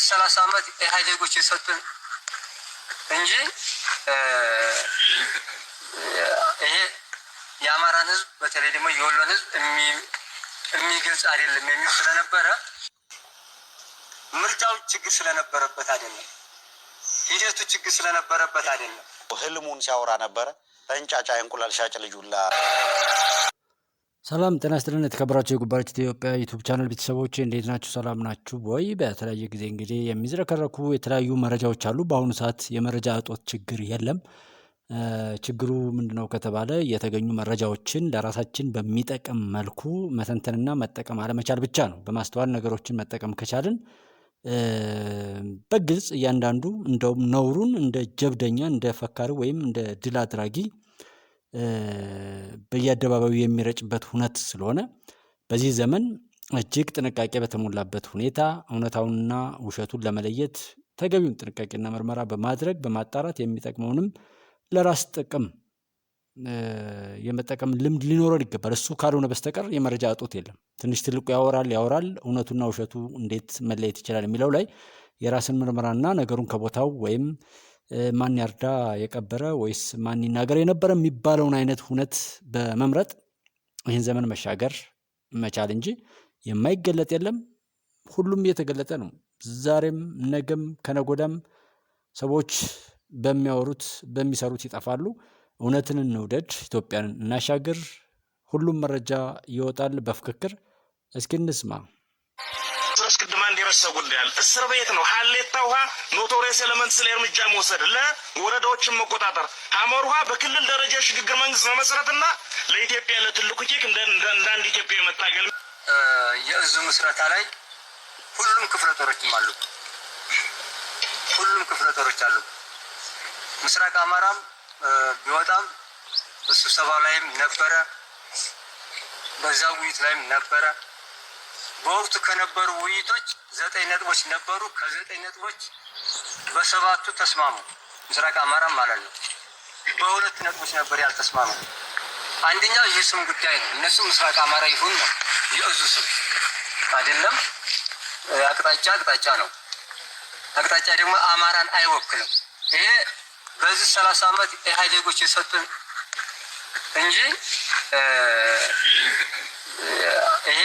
30 ዓመት ኢህአዴጎች የሰጡን እንጂ ይሄ የአማራን ህዝብ በተለይ ደግሞ የወሎን ህዝብ የሚገልጽ አይደለም የሚል ስለነበረ ምርጫው ችግር ስለነበረበት አይደለም፣ ሂደቱ ችግር ስለነበረበት አይደለም። ህልሙን ሲያወራ ነበረ። እንጫጫ እንቁላል ሻጭ ልጁላ። ሰላም ጤና ይስጥልን። የተከበራችሁ የጉባኤች ኢትዮጵያ ዩቲዩብ ቻናል ቤተሰቦች እንዴት ናችሁ? ሰላም ናችሁ ወይ? በተለያየ ጊዜ እንግዲህ የሚዝረከረኩ የተለያዩ መረጃዎች አሉ። በአሁኑ ሰዓት የመረጃ እጦት ችግር የለም። ችግሩ ምንድነው ከተባለ የተገኙ መረጃዎችን ለራሳችን በሚጠቅም መልኩ መተንተንና መጠቀም አለመቻል ብቻ ነው። በማስተዋል ነገሮችን መጠቀም ከቻልን በግልጽ እያንዳንዱ እንደውም ነውሩን እንደ ጀብደኛ እንደ ፈካሪ ወይም እንደ ድል አድራጊ በየአደባባዩ የሚረጭበት ሁነት ስለሆነ በዚህ ዘመን እጅግ ጥንቃቄ በተሞላበት ሁኔታ እውነታውንና ውሸቱን ለመለየት ተገቢውን ጥንቃቄና ምርመራ በማድረግ በማጣራት የሚጠቅመውንም ለራስ ጥቅም የመጠቀም ልምድ ሊኖረን ይገባል። እሱ ካልሆነ በስተቀር የመረጃ እጦት የለም። ትንሽ ትልቁ ያወራል እውነቱና ውሸቱ እንዴት መለየት ይችላል የሚለው ላይ የራስን ምርመራና ነገሩን ከቦታው ወይም ማን ያርዳ የቀበረ ወይስ ማን ይናገር የነበረ የሚባለውን አይነት ሁነት በመምረጥ ይህን ዘመን መሻገር መቻል እንጂ የማይገለጥ የለም። ሁሉም እየተገለጠ ነው። ዛሬም ነገም ከነጎዳም ሰዎች በሚያወሩት በሚሰሩት ይጠፋሉ። እውነትን እንውደድ፣ ኢትዮጵያን እናሻግር። ሁሉም መረጃ ይወጣል በፍክክር። እስኪ እንስማ። ቅድማ እንዲረሰ ጉዳያል እስር ቤት ነው። ሀሌታ ውሃ ኖቶሪየስ ኤሌመንት ስለ እርምጃ መውሰድ ለወረዳዎችን መቆጣጠር ሐመር ውሃ በክልል ደረጃ ሽግግር መንግስት መመስረትና ለኢትዮጵያ ለትልቁ ኬክ እንደ አንድ ኢትዮጵያ መታገል የእዙ ምስረታ ላይ ሁሉም ክፍለ ጦሮችም አሉ። ሁሉም ክፍለ ጦሮች አሉ። ምስራቅ አማራም ቢወጣም በስብሰባው ላይም ነበረ፣ በዛው ውይይት ላይም ነበረ። በወቅቱ ከነበሩ ውይይቶች 9 ነጥቦች ነበሩ። ከ9 ነጥቦች በ7ቱ ተስማሙ። ምስራቅ አማራም ማለት ነው። በ2 ነጥቦች ነበር ያልተስማሙ። አንደኛው የስም ጉዳይ ነው። እነሱ ምስራቅ አማራ ይሁን ነው የእዙ ስም አይደለም። አቅጣጫ ነው። አቅጣጫ ደግሞ አማራን አይወክልም። ይሄ በዚህ 30 ዓመት ኢህአዴጎች የሰጡን እንጂ ይሄ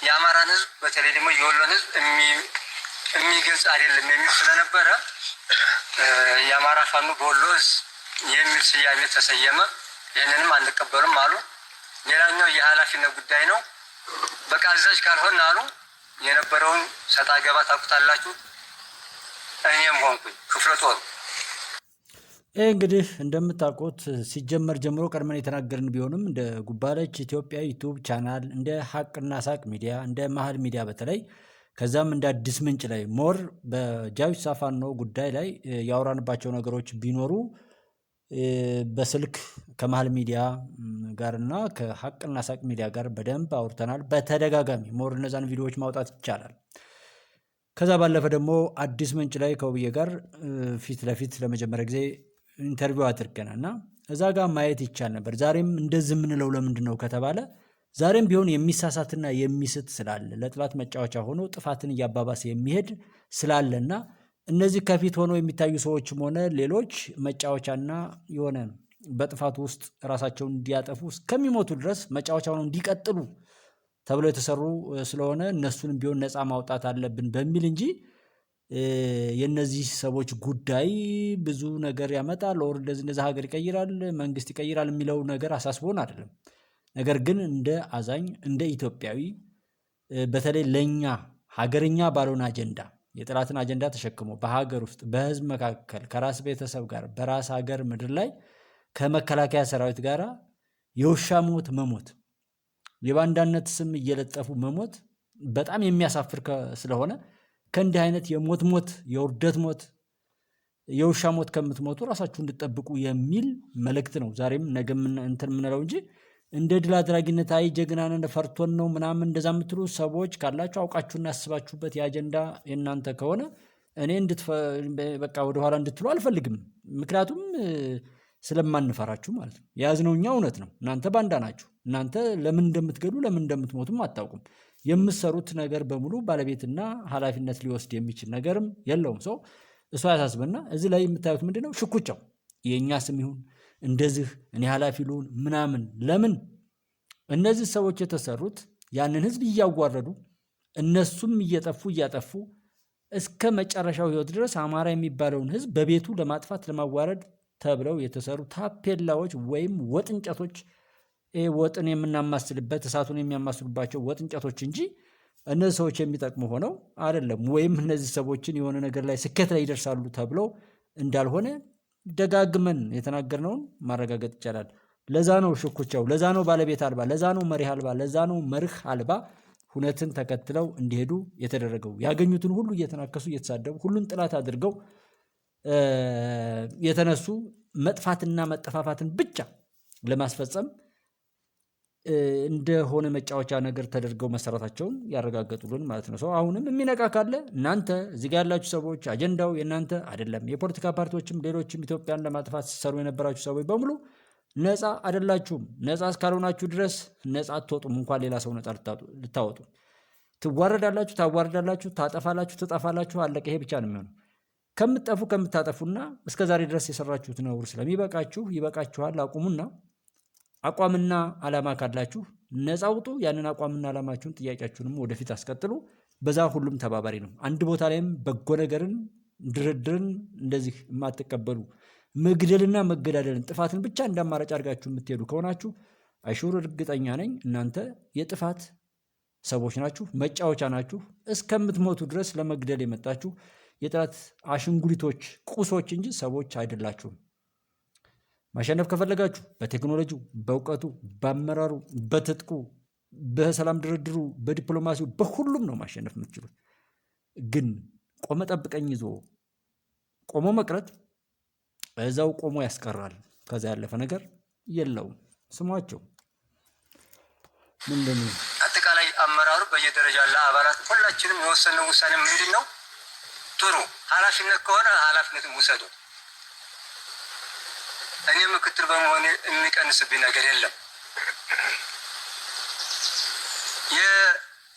የአማራን ህዝብ በተለይ ደግሞ የወሎን ህዝብ የሚገልጽ አይደለም የሚል ስለነበረ የአማራ ፋኖ በወሎ እዝ የሚል ስያሜ ተሰየመ። ይህንንም አንቀበልም አሉ። ሌላኛው የኃላፊነት ጉዳይ ነው። በቃ አዛዥ ካልሆን አሉ። የነበረውን ሰጣ ገባ ታውቁታላችሁ። እኔም ሆንኩኝ ክፍለ ጦሩ እንግዲህ እንደምታውቁት ሲጀመር ጀምሮ ቀድመን የተናገርን ቢሆንም እንደ ጉባለች ኢትዮጵያ ዩቲዩብ ቻናል እንደ ሀቅና ሳቅ ሚዲያ እንደ መሀል ሚዲያ በተለይ ከዛም እንደ አዲስ ምንጭ ላይ ሞር በጃዊት ሳፋኖ ጉዳይ ላይ ያወራንባቸው ነገሮች ቢኖሩ በስልክ ከመሀል ሚዲያ ጋርና ከሀቅና ሳቅ ሚዲያ ጋር በደንብ አውርተናል። በተደጋጋሚ ሞር እነዛን ቪዲዮዎች ማውጣት ይቻላል። ከዛ ባለፈ ደግሞ አዲስ ምንጭ ላይ ከውብዬ ጋር ፊት ለፊት ለመጀመሪያ ጊዜ ኢንተርቪው አድርገናል እና እዛ ጋር ማየት ይቻል ነበር። ዛሬም እንደዚህ የምንለው ለምንድን ነው ከተባለ ዛሬም ቢሆን የሚሳሳትና የሚስት ስላለ ለጥላት መጫወቻ ሆኖ ጥፋትን እያባባሰ የሚሄድ ስላለና እነዚህ ከፊት ሆነው የሚታዩ ሰዎችም ሆነ ሌሎች መጫወቻና የሆነ በጥፋቱ ውስጥ ራሳቸውን እንዲያጠፉ እስከሚሞቱ ድረስ መጫወቻ ሆነው እንዲቀጥሉ ተብሎ የተሰሩ ስለሆነ እነሱንም ቢሆን ነፃ ማውጣት አለብን በሚል እንጂ የነዚህ ሰዎች ጉዳይ ብዙ ነገር ያመጣል ኦር እንደዚህ ሀገር ይቀይራል መንግስት ይቀይራል የሚለው ነገር አሳስቦን አይደለም። ነገር ግን እንደ አዛኝ እንደ ኢትዮጵያዊ በተለይ ለኛ ሀገርኛ ባልሆነ አጀንዳ የጥላትን አጀንዳ ተሸክሞ በሀገር ውስጥ በህዝብ መካከል ከራስ ቤተሰብ ጋር በራስ ሀገር ምድር ላይ ከመከላከያ ሰራዊት ጋር የውሻ ሞት መሞት የባንዳነት ስም እየለጠፉ መሞት በጣም የሚያሳፍር ስለሆነ ከእንዲህ አይነት የሞት የውርደት ሞት የውሻ ሞት ከምትሞቱ ራሳችሁ እንድትጠብቁ የሚል መልእክት ነው ዛሬም ነገም እንትን የምንለው እንጂ እንደ ድል አድራጊነት አይ ጀግናን ፈርቶን ነው ምናምን እንደዛ የምትሉ ሰዎች ካላችሁ አውቃችሁና አስባችሁበት የአጀንዳ የእናንተ ከሆነ እኔ በቃ ወደኋላ እንድትሉ አልፈልግም። ምክንያቱም ስለማንፈራችሁ ማለት ነው። የያዝነው እኛ እውነት ነው። እናንተ ባንዳ ናችሁ። እናንተ ለምን እንደምትገሉ ለምን እንደምትሞቱም አታውቁም። የምትሰሩት ነገር በሙሉ ባለቤትና ኃላፊነት ሊወስድ የሚችል ነገርም የለውም። ሰው እሱ አያሳስብና እዚህ ላይ የምታዩት ምንድነው ሽኩቻው የእኛ ስም ይሁን እንደዚህ እኔ ኃላፊ ልሁን ምናምን። ለምን እነዚህ ሰዎች የተሰሩት ያንን ህዝብ እያዋረዱ እነሱም እየጠፉ እያጠፉ እስከ መጨረሻው ህይወት ድረስ አማራ የሚባለውን ህዝብ በቤቱ ለማጥፋት ለማዋረድ ተብለው የተሰሩ ታፔላዎች ወይም ወጥ እንጨቶች፣ ወጥን የምናማስልበት እሳቱን የሚያማስሉባቸው ወጥ እንጨቶች እንጂ እነዚህ ሰዎች የሚጠቅሙ ሆነው አይደለም። ወይም እነዚህ ሰዎችን የሆነ ነገር ላይ ስኬት ላይ ይደርሳሉ ተብለው እንዳልሆነ ደጋግመን የተናገርነውን ማረጋገጥ ይቻላል። ለዛ ነው ሽኩቻው፣ ለዛ ነው ባለቤት አልባ፣ ለዛ ነው መሪህ አልባ፣ ለዛ ነው መርህ አልባ ሁነትን ተከትለው እንዲሄዱ የተደረገው። ያገኙትን ሁሉ እየተናከሱ እየተሳደቡ ሁሉን ጥላት አድርገው የተነሱ መጥፋትና መጠፋፋትን ብቻ ለማስፈጸም እንደሆነ መጫወቻ ነገር ተደርገው መሰራታቸውን ያረጋገጡልን ማለት ነው። ሰው አሁንም የሚነቃ ካለ እናንተ እዚህ ጋር ያላችሁ ሰዎች አጀንዳው የእናንተ አይደለም። የፖለቲካ ፓርቲዎችም ሌሎችም ኢትዮጵያን ለማጥፋት ሲሰሩ የነበራችሁ ሰዎች በሙሉ ነፃ አይደላችሁም። ነፃ እስካልሆናችሁ ድረስ ነፃ አትወጡም። እንኳን ሌላ ሰው ነፃ ልታወጡ ትዋረዳላችሁ፣ ታዋርዳላችሁ፣ ታጠፋላችሁ፣ ትጠፋላችሁ። አለቀ። ይሄ ብቻ ነው የሚሆነው። ከምትጠፉ ከምታጠፉና እስከዛሬ ድረስ የሰራችሁት ነውር ስለሚበቃችሁ ይበቃችኋል። አቁሙና አቋምና ዓላማ ካላችሁ ነፃ ውጡ። ያንን አቋምና ዓላማችሁን ጥያቄያችሁንም ወደፊት አስቀጥሉ። በዛ ሁሉም ተባባሪ ነው። አንድ ቦታ ላይም በጎ ነገርን ድርድርን እንደዚህ የማትቀበሉ መግደልና መገዳደልን ጥፋትን ብቻ እንዳማራጭ አድርጋችሁ የምትሄዱ ከሆናችሁ አይሹር እርግጠኛ ነኝ እናንተ የጥፋት ሰዎች ናችሁ፣ መጫወቻ ናችሁ። እስከምትሞቱ ድረስ ለመግደል የመጣችሁ የጠላት አሽንጉሊቶች፣ ቁሶች እንጂ ሰዎች አይደላችሁም። ማሸነፍ ከፈለጋችሁ በቴክኖሎጂው፣ በእውቀቱ፣ በአመራሩ፣ በትጥቁ፣ በሰላም ድርድሩ፣ በዲፕሎማሲው፣ በሁሉም ነው ማሸነፍ የምትችሉት። ግን ቆመ ጠብቀኝ ይዞ ቆሞ መቅረት እዛው ቆሞ ያስቀራል። ከዛ ያለፈ ነገር የለውም። ስሟቸው ምንድን ነው? አጠቃላይ አመራሩ በየደረጃ ያለ አባላት ሁላችንም የወሰነው ውሳኔ ምንድን ነው? ጥሩ ኃላፊነት ከሆነ ኃላፊነትን ውሰዱ። እኔ ምክትል በመሆኔ የሚቀንስብኝ ነገር የለም።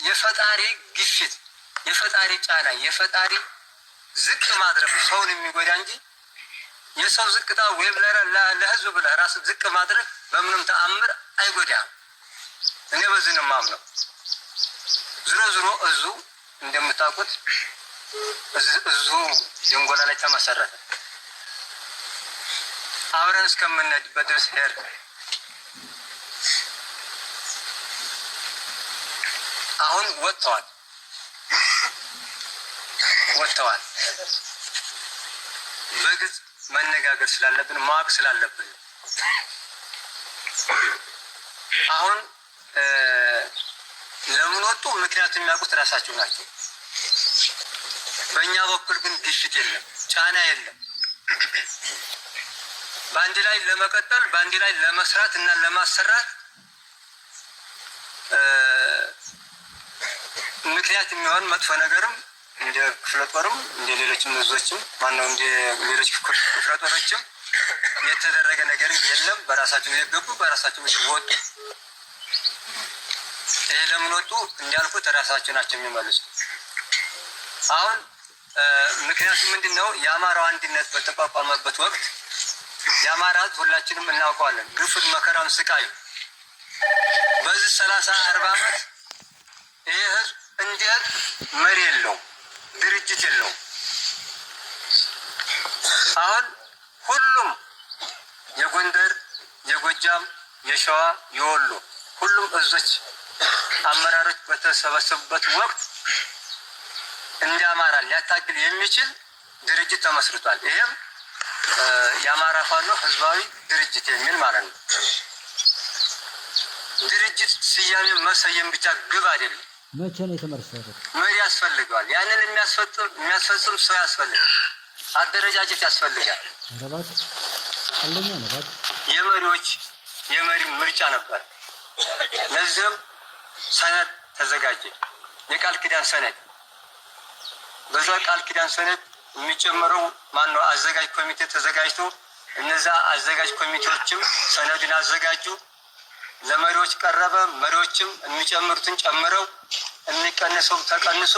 የፈጣሪ ግፊት፣ የፈጣሪ ጫና፣ የፈጣሪ ዝቅ ማድረግ ሰውን የሚጎዳ እንጂ የሰው ዝቅታ ወይም ለህዝብ ብለህ ራስህ ዝቅ ማድረግ በምንም ተአምር አይጎዳም። እኔ በዚህ ነው የማምነው። ዝሮ ዝሮ እዙ እንደምታውቁት እዙ ጀንጎላ ላይ ተመሰረተ። አብረን እስከምንሄድበት ድረስ ሄድ አሁን ወጥተዋል። በግልጽ መነጋገር ስላለብን ማወቅ ስላለብን አሁን ለምን ወጡ? ምክንያቱም የሚያውቁት ራሳቸው ናቸው። በእኛ በኩል ግን ግፊት የለም፣ ጫና የለም። በአንድ ላይ ለመቀጠል በአንድ ላይ ለመስራት እና ለማሰራት ምክንያት የሚሆን መጥፎ ነገርም እንደ ክፍለ ጦርም እንደ ሌሎችም እዞችም ማነው እንደ ሌሎች ክፍለ ጦሮችም የተደረገ ነገር የለም። በራሳቸው የገቡ በራሳቸው ወጡ። ይሄ ለምን ወጡ እንዳልኩት ራሳቸው ናቸው የሚመልሱ። አሁን ምክንያቱም ምንድነው የአማራው አንድነት በተቋቋመበት ወቅት የአማራ ህዝብ ሁላችንም እናውቀዋለን። ግፉን፣ መከራውን፣ ስቃዩ በዚህ 30-40 ዓመት ይሄ ህዝብ እንዴት መሪ የለውም፣ ድርጅት የለውም። አሁን ሁሉም የጎንደር፣ የጎጃም፣ የሸዋ፣ የወሎ ሁሉም እዞች አመራሮች በተሰበሰቡበት ወቅት እንደ አማራ ሊያታግል የሚችል ድርጅት ተመስርቷል። ይሄም የአማራ ፋኖ ህዝባዊ ድርጅት የሚል ማለት ነው። ድርጅት ስያሜ መሰየም ብቻ ግብ አይደለም። መቼ ነው የተመሰረተው? መሪ ያስፈልገዋል። ያንን የሚያስፈጽም ሰው ያስፈልጋል። አደረጃጀት ያስፈልጋል። የመሪ ምርጫ ነበር። ለዚህም ሰነድ ተዘጋጀ፣ የቃል ኪዳን ሰነድ። በዛ ቃል ኪዳን ሰነድ የሚጨመረው ማነው? አዘጋጅ ኮሚቴ ተዘጋጅቶ እነዛ አዘጋጅ ኮሚቴዎችም ሰነዱን አዘጋጁ፣ ለመሪዎች ቀረበ። መሪዎችም የሚጨምሩትን ጨምረው የሚቀንሰው ተቀንሶ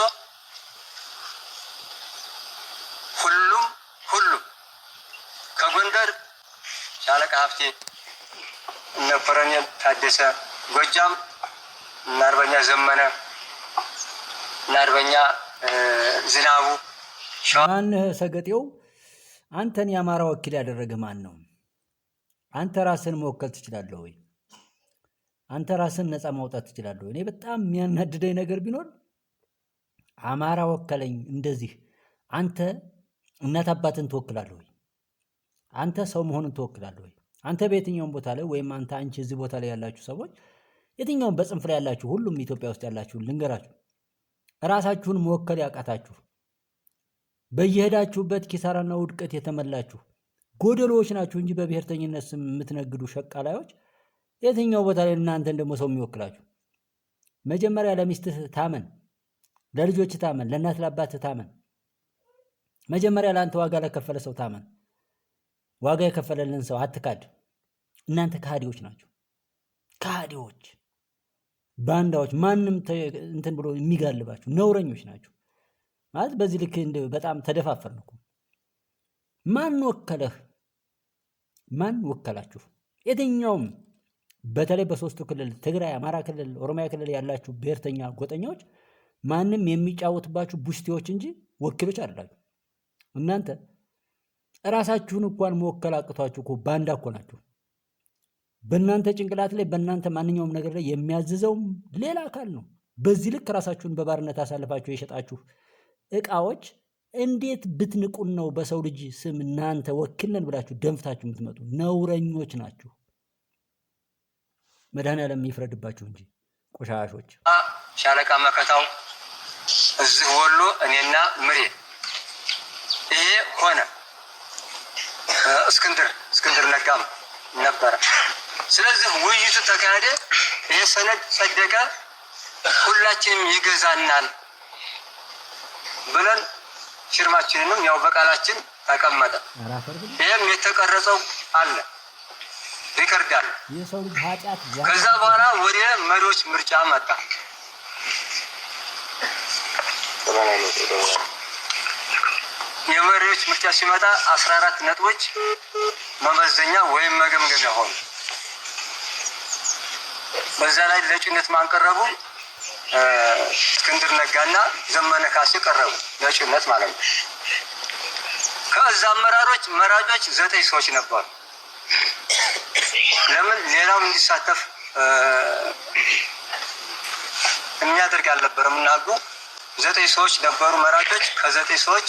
ሁሉም ከጎንደር ሻለቃ ሀብቴ እነ ኮሎኔል ታደሰ፣ ጎጃም እነ አርበኛ ዘመነ እነ አርበኛ ዝናቡ። ማነህ ሰገጤው? አንተን የአማራ ወኪል ያደረገ ማን ነው? አንተ ራስን መወከል ትችላለህ ወይ? አንተ ራስን ነፃ ማውጣት ትችላለህ ወይ? እኔ በጣም የሚያናድደኝ ነገር ቢኖር አማራ ወከለኝ እንደዚህ። አንተ እናት አባትን ትወክላለህ ወይ? አንተ ሰው መሆኑን ትወክላለህ ወይ? አንተ በየትኛውም ቦታ ላይ ወይም አንቺ እዚህ ቦታ ላይ ያላችሁ ሰዎች የትኛውም በጽንፍ ላይ ያላችሁ ሁሉም ኢትዮጵያ ውስጥ ያላችሁ ልንገራችሁ፣ ራሳችሁን መወከል ያቃታችሁ በየሄዳችሁበት ኪሳራና ውድቀት የተመላችሁ ጎደሎዎች ናችሁ እንጂ በብሔርተኝነት ስም የምትነግዱ ሸቃላዮች የትኛው ቦታ ላይ እናንተን ደግሞ ሰው የሚወክላችሁ? መጀመሪያ ለሚስትህ ታመን፣ ለልጆች ታመን፣ ለእናት ለአባትህ ታመን። መጀመሪያ ለአንተ ዋጋ ለከፈለ ሰው ታመን። ዋጋ የከፈለልን ሰው አትካድ። እናንተ ከሃዲዎች ናቸው። ከሃዲዎች፣ ባንዳዎች፣ ማንም እንትን ብሎ የሚጋልባችሁ ነውረኞች ናቸው። ማለት በዚህ ልክ በጣም ተደፋፈርን እኮ። ማን ወከለህ? ማን ወከላችሁ? የትኛውም በተለይ በሶስቱ ክልል ትግራይ፣ አማራ ክልል፣ ኦሮሚያ ክልል ያላችሁ ብሔርተኛ ጎጠኛዎች ማንም የሚጫወትባችሁ ቡሽቴዎች እንጂ ወኪሎች አይደላችሁ። እናንተ እራሳችሁን እንኳን መወከል አቅቷችሁ እኮ ባንዳ እኮ ናችሁ። በእናንተ ጭንቅላት ላይ በእናንተ ማንኛውም ነገር ላይ የሚያዝዘውም ሌላ አካል ነው። በዚህ ልክ ራሳችሁን በባርነት አሳልፋችሁ የሸጣችሁ እቃዎች እንዴት ብትንቁን ነው በሰው ልጅ ስም እናንተ ወኪልነን ብላችሁ ደንፍታችሁ የምትመጡ? ነውረኞች ናችሁ። መድኃኔዓለም ይፍረድባችሁ እንጂ ቆሻሾች። ሻለቃ መከታው እዚህ ወሎ እኔና ምሬ ይሄ ሆነ። እስክንድር ነጋም ነበረ። ስለዚህ ውይይቱ ተካሄደ። ይሄ ሰነድ ጸደቀ። ሁላችንም ይገዛናል ብለን ፊርማችንንም ያው በቃላችን ተቀመጠ። ይሄም የተቀረጸው አለ፣ ሪከርድ አለ። ከዛ በኋላ ወደ መሪዎች ምርጫ መጣ። የመሪዎች ምርጫ ሲመጣ 14 ነጥቦች መመዘኛ ወይም መገምገሚያ ሆኑ። በዛ ላይ ለእጩነት ማንቀረቡ እስክንድር ነጋና ዘመነ ካሴ ቀረቡ ለእጩነት ማለት ነው። ከዛ መራጮች 9 ሰዎች ነበሩ። ለምን ሌላው እንዲሳተፍ የሚያደርግ አልነበረም እና 9 ሰዎች ነበሩ መራጮች። ከ9 ሰዎች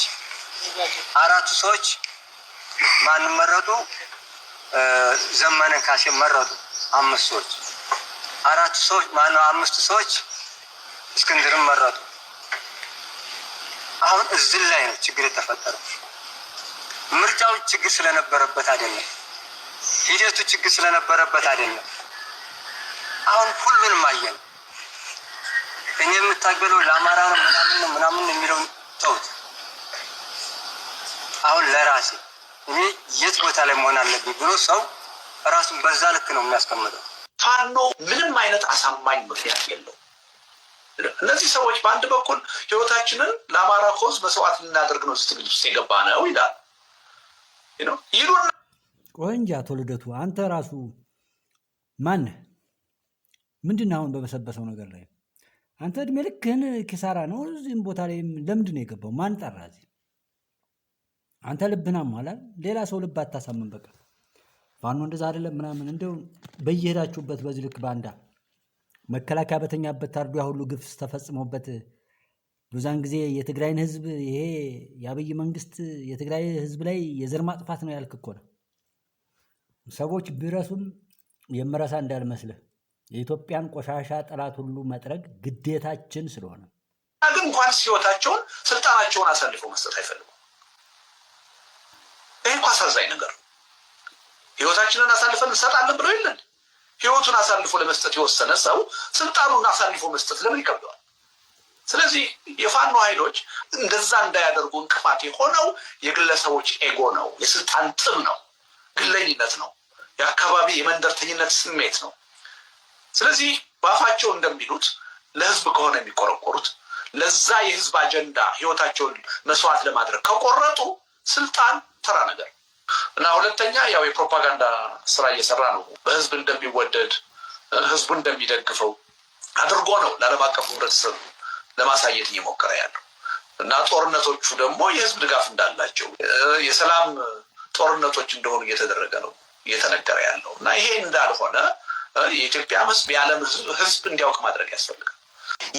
4 ሰዎች ማንም መረጡ? ዘመነ ካሴ መረጡ። 5 ሰዎች 4 ሰዎች 5 ሰዎች እስክንድርን መረጡ። አሁን እዚህ ላይ ነው ችግር የተፈጠረው። ምርጫው ችግር ስለነበረበት አይደለም፣ ሂደቱ ችግር ስለነበረበት አይደለም። አሁን ሁሉንም አየን። እኔ የምታገለው ለአማራ ነው ምናምን የሚለውን ተውት። አሁን ለራሴ እኔ የት ቦታ ላይ መሆን አለብኝ ብሎ ሰው ራሱን በዛ ልክ ነው የሚያስቀምጠው። ፋኖ ምንም አይነት አሳማኝ ምክንያት የለው። እነዚህ ሰዎች በአንድ በኩል ህይወታችንን ለአማራ ኮዝ መስዋዕት ልናደርግ ነው ስትግል ውስጥ የገባ ነው ይላል ይሉና ቆንጃ ተወልደቱ አንተ ራሱ ማነህ? ምንድን አሁን በበሰበሰው ነገር ላይ አንተ እድሜ ልክህን ኪሳራ ነው። እዚህም ቦታ ላይ ለምንድን ነው የገባው? ማን ጠራ እዚህ? አንተ ልብህን አሟላል። ሌላ ሰው ልብ አታሳምን። በቃ ፋኖ እንደዛ አይደለም ምናምን። እንደው በየሄዳችሁበት በዚህ ልክ ባንዳ መከላከያ በተኛበት ታርዶ ያ ሁሉ ግፍ ተፈጽሞበት ብዙን ጊዜ የትግራይን ህዝብ ይሄ የአብይ መንግስት የትግራይ ህዝብ ላይ የዘር ማጥፋት ነው ያልክ እኮ ነው። ሰዎች ቢረሱም የመረሳ እንዳልመስልህ የኢትዮጵያን ቆሻሻ ጠላት ሁሉ መጥረግ ግዴታችን ስለሆነ ግን እንኳን ህይወታቸውን ስልጣናቸውን አሳልፈው መስጠት አይፈልጉም። ይህ እኮ አሳዛኝ ነገር ነው። ህይወታችንን አሳልፈን እንሰጣለን ብለው የለን። ህይወቱን አሳልፎ ለመስጠት የወሰነ ሰው ስልጣኑን አሳልፎ መስጠት ለምን ይከብደዋል? ስለዚህ የፋኖ ኃይሎች እንደዛ እንዳያደርጉ እንቅፋት የሆነው የግለሰቦች ኤጎ ነው፣ የስልጣን ጥም ነው፣ ግለኝነት ነው፣ የአካባቢ የመንደርተኝነት ስሜት ነው። ስለዚህ በአፋቸው እንደሚሉት ለህዝብ ከሆነ የሚቆረቆሩት ለዛ የህዝብ አጀንዳ ህይወታቸውን መስዋዕት ለማድረግ ከቆረጡ ስልጣን ተራ ነገር እና ሁለተኛ ያው የፕሮፓጋንዳ ስራ እየሰራ ነው። በህዝብ እንደሚወደድ ህዝቡ እንደሚደግፈው አድርጎ ነው ለዓለም አቀፍ ህብረተሰብ ለማሳየት እየሞከረ ያለው እና ጦርነቶቹ ደግሞ የህዝብ ድጋፍ እንዳላቸው የሰላም ጦርነቶች እንደሆኑ እየተደረገ ነው እየተነገረ ያለው እና ይሄ እንዳልሆነ የኢትዮጵያ ህዝብ የዓለም ህዝብ እንዲያውቅ ማድረግ ያስፈልጋል።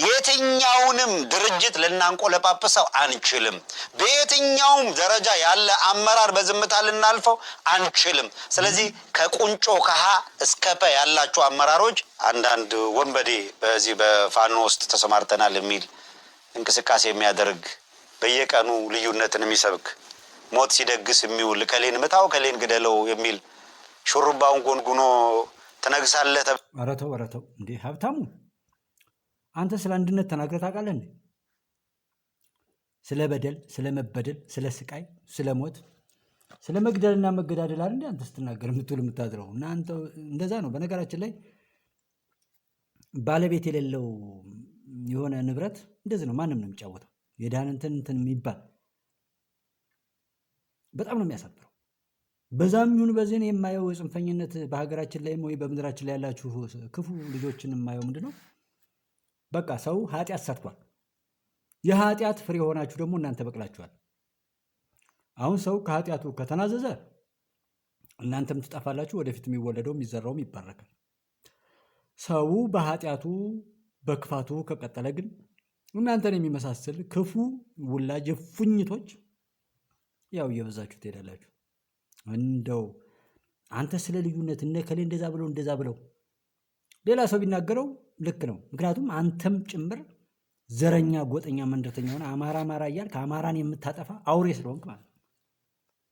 የትኛውንም ድርጅት ልናንቆለጳጵሰው አንችልም። በየትኛውም ደረጃ ያለ አመራር በዝምታ ልናልፈው አንችልም። ስለዚህ ከቁንጮ ከሀ እስከ ፐ ያላችሁ አመራሮች አንዳንድ ወንበዴ በዚህ በፋኖ ውስጥ ተሰማርተናል የሚል እንቅስቃሴ የሚያደርግ በየቀኑ ልዩነትን የሚሰብክ ሞት ሲደግስ የሚውል ከሌን ምታው ከሌን ግደለው የሚል ሹሩባውን ጎንጉኖ ተነግሳለህ። ወረተው እንዴ ሀብታሙ አንተ ስለ አንድነት ተናግረህ ታውቃለህ እንዴ? ስለ በደል፣ ስለ መበደል፣ ስለ ስቃይ፣ ስለ ሞት፣ ስለ መግደልና መገዳደል አይደል እንዴ አንተ ስትናገር የምትውል የምታድረው? እና አንተ እንደዛ ነው። በነገራችን ላይ ባለቤት የሌለው የሆነ ንብረት እንደዚህ ነው። ማንም ነው የሚጫወተው። የዳን እንትን የሚባል በጣም ነው የሚያሳፍረው። በዛም ይሁን በዚህ የማየው ጽንፈኝነት በሀገራችን ላይም ወይ በምድራችን ላይ ያላችሁ ክፉ ልጆችን የማየው ምንድነው? በቃ ሰው ኃጢአት ሰርቷል። የኃጢአት ፍሬ የሆናችሁ ደግሞ እናንተ በቅላችኋል። አሁን ሰው ከኃጢአቱ ከተናዘዘ እናንተም ትጠፋላችሁ። ወደፊት የሚወለደው የሚዘራውም ይባረካል። ሰው በኃጢአቱ በክፋቱ ከቀጠለ ግን እናንተን የሚመሳሰል ክፉ ውላጅ ፉኝቶች ያው እየበዛችሁ ትሄዳላችሁ። እንደው አንተ ስለ ልዩነት እነ ከሌ እንደዛ ብለው ሌላ ሰው ቢናገረው ልክ ነው። ምክንያቱም አንተም ጭምር ዘረኛ፣ ጎጠኛ፣ መንደርተኛ ሆነ አማራ እያልክ አማራን የምታጠፋ አውሬ ስለሆንክ ማለት ነው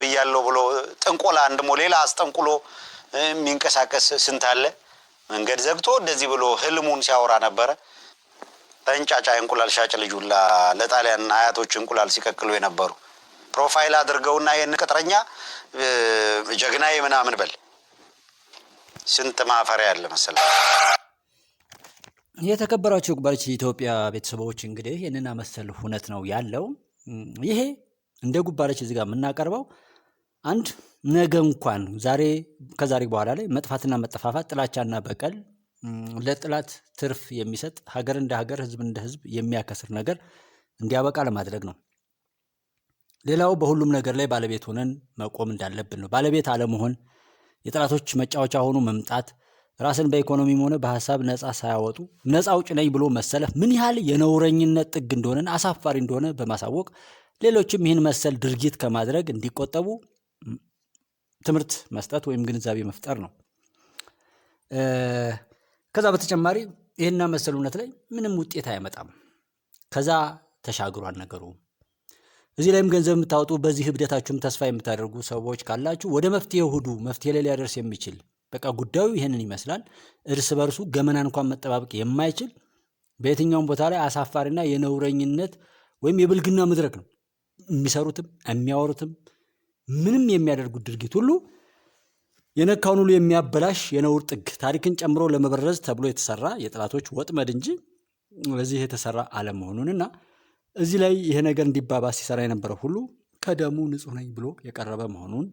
ብያለሁ ብሎ ጥንቆላ እንደሞ ሌላ አስጠንቁሎ የሚንቀሳቀስ ስንት አለ። መንገድ ዘግቶ እንደዚህ ብሎ ህልሙን ሲያወራ ነበረ። በእንጫጫ እንቁላል ሻጭ ልጁላ ለጣሊያን አያቶች እንቁላል ሲቀቅሉ የነበሩ ፕሮፋይል አድርገውና ይሄን ቅጥረኛ ጀግናዬ ምናምን በል ስንት ማፈሪያ ያለ መሰለህ። የተከበራችሁ ጉባኤች ኢትዮጵያ ቤተሰቦች እንግዲህ ይህንን መሰል ሁነት ነው ያለው። ይሄ እንደ ጉባኤች እዚህ ጋር የምናቀርበው አንድ ነገ እንኳን ከዛሬ በኋላ ላይ መጥፋትና መጠፋፋት፣ ጥላቻና በቀል ለጥላት ትርፍ የሚሰጥ ሀገር እንደ ሀገር፣ ህዝብ እንደ ህዝብ የሚያከስር ነገር እንዲያበቃ ለማድረግ ነው። ሌላው በሁሉም ነገር ላይ ባለቤት ሆነን መቆም እንዳለብን ነው። ባለቤት አለመሆን፣ የጥላቶች መጫወቻ ሆኖ መምጣት፣ ራስን በኢኮኖሚም ሆነ በሀሳብ ነፃ ሳያወጡ ነፃ አውጭ ነኝ ብሎ መሰለፍ ምን ያህል የነውረኝነት ጥግ እንደሆነ አሳፋሪ እንደሆነ በማሳወቅ ሌሎችም ይህን መሰል ድርጊት ከማድረግ እንዲቆጠቡ ትምህርት መስጠት ወይም ግንዛቤ መፍጠር ነው። ከዛ በተጨማሪ ይህና መሰል እውነት ላይ ምንም ውጤት አያመጣም። ከዛ ተሻግሯል ነገሩ። እዚህ ላይም ገንዘብ የምታወጡ በዚህ ህብደታችሁም ተስፋ የምታደርጉ ሰዎች ካላችሁ ወደ መፍትሄ ሁዱ። መፍትሄ ላይ ሊያደርስ የሚችል በቃ ጉዳዩ ይህንን ይመስላል። እርስ በርሱ ገመና እንኳን መጠባበቅ የማይችል በየትኛውም ቦታ ላይ አሳፋሪና የነውረኝነት ወይም የብልግና መድረክ ነው። የሚሰሩትም የሚያወሩትም ምንም የሚያደርጉት ድርጊት ሁሉ የነካውን ሁሉ የሚያበላሽ የነውር ጥግ ታሪክን ጨምሮ ለመበረዝ ተብሎ የተሰራ የጥላቶች ወጥመድ እንጂ ለዚህ የተሰራ አለመሆኑንና እዚህ ላይ ይሄ ነገር እንዲባባስ ሲሰራ የነበረው ሁሉ ከደሙ ንጹህ ነኝ ብሎ የቀረበ መሆኑን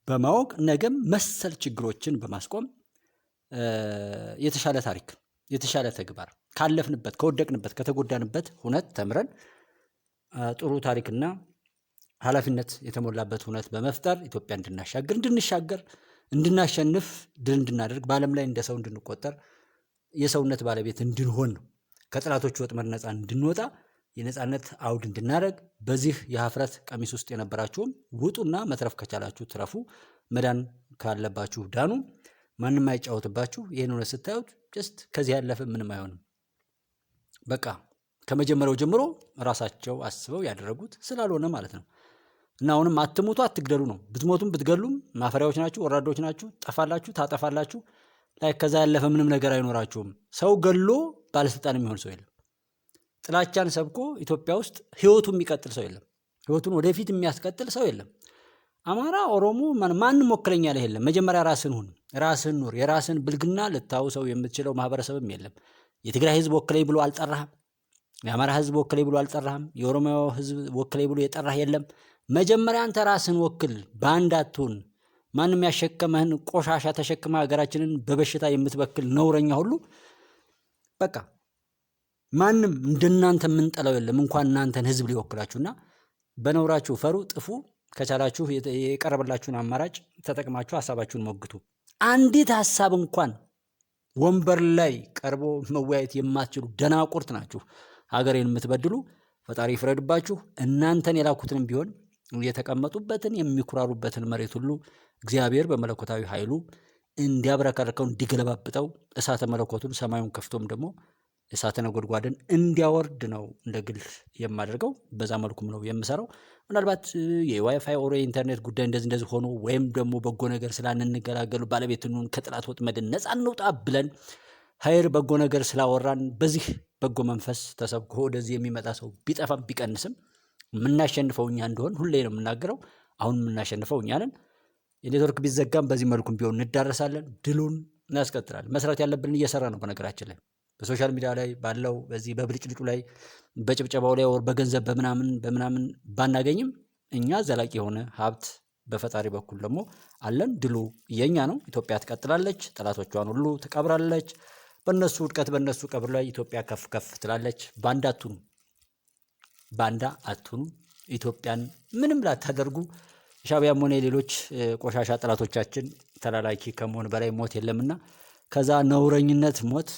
በማወቅ ነገም መሰል ችግሮችን በማስቆም የተሻለ ታሪክ፣ የተሻለ ተግባር ካለፍንበት፣ ከወደቅንበት፣ ከተጎዳንበት ሁነት ተምረን ጥሩ ታሪክና ኃላፊነት የተሞላበት ሁነት በመፍጠር ኢትዮጵያ እንድንሻገር፣ እንድናሸንፍ፣ ድል እንድናደርግ፣ በዓለም ላይ እንደ ሰው እንድንቆጠር፣ የሰውነት ባለቤት እንድንሆን ነው። ከጥላቶች ወጥመድ ነፃ እንድንወጣ፣ የነፃነት አውድ እንድናደርግ። በዚህ የሀፍረት ቀሚስ ውስጥ የነበራችሁም ውጡና መትረፍ ከቻላችሁ ትረፉ፣ መዳን ካለባችሁ ዳኑ። ማንም አይጫወትባችሁ። ይህን እውነት ስታዩት ጀስት ከዚህ ያለፈ ምንም አይሆንም። በቃ ከመጀመሪያው ጀምሮ ራሳቸው አስበው ያደረጉት ስላልሆነ ማለት ነው። እና አሁንም አትሙቱ፣ አትግደሉ ነው። ብትሞቱም ብትገሉም ማፈሪያዎች ናችሁ፣ ወራዶች ናችሁ፣ ጠፋላችሁ፣ ታጠፋላችሁ። ላይ ከዛ ያለፈ ምንም ነገር አይኖራችሁም። ሰው ገሎ ባለስልጣን የሚሆን ሰው የለም። ጥላቻን ሰብኮ ኢትዮጵያ ውስጥ ህይወቱ የሚቀጥል ሰው የለም። ህይወቱን ወደፊት የሚያስቀጥል ሰው የለም። አማራ፣ ኦሮሞ ማንም ወክለኛ ላይ የለም። መጀመሪያ ራስን ሁን፣ ራስን ኑር። የራስን ብልግና ልታው ሰው የምትችለው ማህበረሰብም የለም። የትግራይ ህዝብ ወክለኝ ብሎ አልጠራህም። የአማራ ህዝብ ወክለኝ ብሎ አልጠራህም። የኦሮሞ ህዝብ ወክለኝ ብሎ የጠራህ የለም። መጀመሪያ አንተ ራስህን ወክል። ባንድ አትሁን። ማንም ያሸከመህን ቆሻሻ ተሸክመ ሀገራችንን በበሽታ የምትበክል ነውረኛ ሁሉ በቃ ማንም እንደናንተ የምንጠላው የለም። እንኳን እናንተን ህዝብ ሊወክላችሁና በነውራችሁ ፈሩ፣ ጥፉ። ከቻላችሁ የቀረበላችሁን አማራጭ ተጠቅማችሁ ሀሳባችሁን ሞግቱ። አንዲት ሀሳብ እንኳን ወንበር ላይ ቀርቦ መወያየት የማትችሉ ደናቁርት ናችሁ ሀገሬን የምትበድሉ። ፈጣሪ ይፍረድባችሁ። እናንተን የላኩትንም ቢሆን የተቀመጡበትን የሚኩራሩበትን መሬት ሁሉ እግዚአብሔር በመለኮታዊ ኃይሉ እንዲያብረከርከው እንዲገለባብጠው እሳተ መለኮቱን ሰማዩን ከፍቶም ደግሞ እሳተ ነጎድጓድን እንዲያወርድ ነው እንደ ግል የማደርገው። በዛ መልኩም ነው የምሰራው። ምናልባት የዋይፋይ ኦር ኢንተርኔት ጉዳይ እንደዚህ ሆኖ ወይም ደግሞ በጎ ነገር ስላንንገላገሉ ባለቤቱን ከጥላት ወጥመድ ነፃ እንውጣ ብለን ሀይር በጎ ነገር ስላወራን በዚህ በጎ መንፈስ ተሰብኮ ወደዚህ የሚመጣ ሰው ቢጠፋም ቢቀንስም የምናሸንፈው እኛ እንደሆን ሁሌ ነው የምናገረው። አሁን የምናሸንፈው እኛ ነን። የኔትወርክ ቢዘጋም በዚህ መልኩም ቢሆን እንዳረሳለን፣ ድሉን እናስቀጥላለን። መስራት ያለብን እየሰራ ነው። በነገራችን ላይ በሶሻል ሚዲያ ላይ ባለው በዚህ በብልጭልጩ ላይ በጭብጨባው ላይ ወር በገንዘብ በምናምን ባናገኝም እኛ ዘላቂ የሆነ ሀብት በፈጣሪ በኩል ደግሞ አለን። ድሉ የኛ ነው። ኢትዮጵያ ትቀጥላለች። ጠላቶቿን ሁሉ ትቀብራለች። በእነሱ ውድቀት በእነሱ ቀብር ላይ ኢትዮጵያ ከፍ ከፍ ትላለች። ባንዳ አትሁኑ። ኢትዮጵያን ምንም ላታደርጉ ሻዕቢያም ሆነ ሌሎች ቆሻሻ ጠላቶቻችን ተላላኪ ከመሆን በላይ ሞት የለምና ከዛ ነውረኝነት ሞት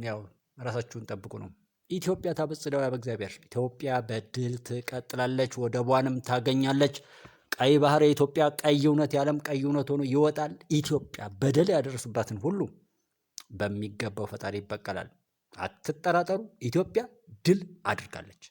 ያው ራሳችሁን ጠብቁ ነው። ኢትዮጵያ ታበጽሕደዋ በእግዚአብሔር። ኢትዮጵያ በድል ትቀጥላለች፣ ወደቧንም ታገኛለች። ቀይ ባህር የኢትዮጵያ ቀይ እውነት የዓለም ቀይ እውነት ሆኖ ይወጣል። ኢትዮጵያ በደል ያደረሱባትን ሁሉ በሚገባው ፈጣሪ ይበቀላል። አትጠራጠሩ። ኢትዮጵያ ድል አድርጋለች።